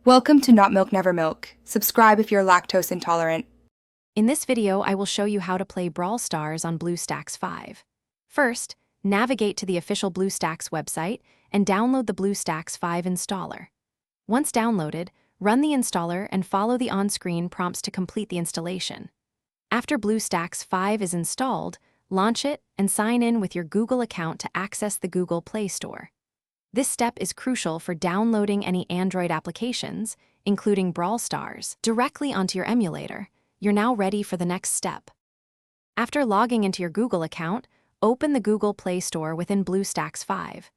Welcome to Not Milk Never Milk. Subscribe if you're lactose intolerant. In this video, I will show you how to play Brawl Stars on BlueStacks 5. First, navigate to the official BlueStacks website and download the BlueStacks 5 installer. Once downloaded, run the installer and follow the on-screen prompts to complete the installation. After BlueStacks 5 is installed, launch it and sign in with your Google account to access the Google Play Store. This step is crucial for downloading any Android applications, including Brawl Stars, directly onto your emulator. You're now ready for the next step. After logging into your Google account, open the Google Play Store within BlueStacks 5.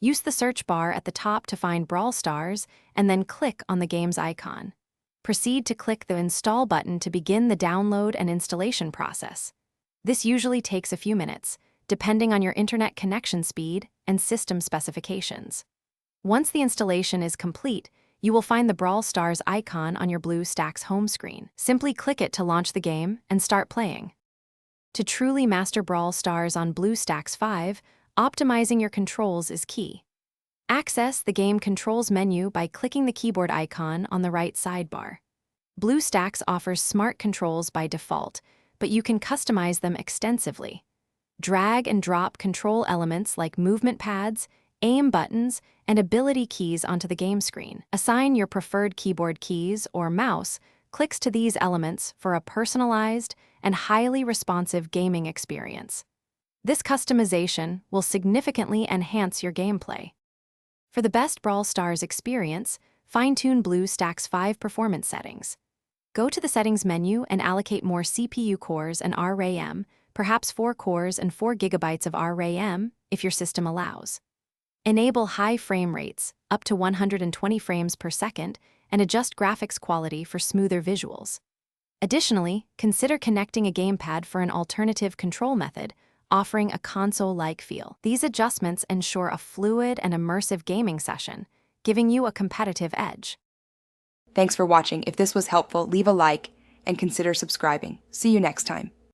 Use the search bar at the top to find Brawl Stars and then click on the game's icon. Proceed to click the Install button to begin the download and installation process. This usually takes a few minutes, depending on your internet connection speed and system specifications. Once the installation is complete, you will find the Brawl Stars icon on your BlueStacks home screen. Simply click it to launch the game and start playing. To truly master Brawl Stars on BlueStacks 5, optimizing your controls is key. Access the Game Controls menu by clicking the keyboard icon on the right sidebar. BlueStacks offers smart controls by default, but you can customize them extensively. Drag and drop control elements like movement pads, aim buttons, and ability keys onto the game screen. Assign your preferred keyboard keys or mouse clicks to these elements for a personalized and highly responsive gaming experience. This customization will significantly enhance your gameplay. For the best Brawl Stars experience, fine-tune BlueStacks 5 performance settings. Go to the Settings menu and allocate more CPU cores and RAM, perhaps 4 cores and 4 GB of RAM if your system allows. Enable high frame rates, up to 120 frames per second, and adjust graphics quality for smoother visuals. Additionally, consider connecting a gamepad for an alternative control method, offering a console-like feel. These adjustments ensure a fluid and immersive gaming session, giving you a competitive edge. Thanks for watching. If this was helpful, leave a like and consider subscribing. See you next time.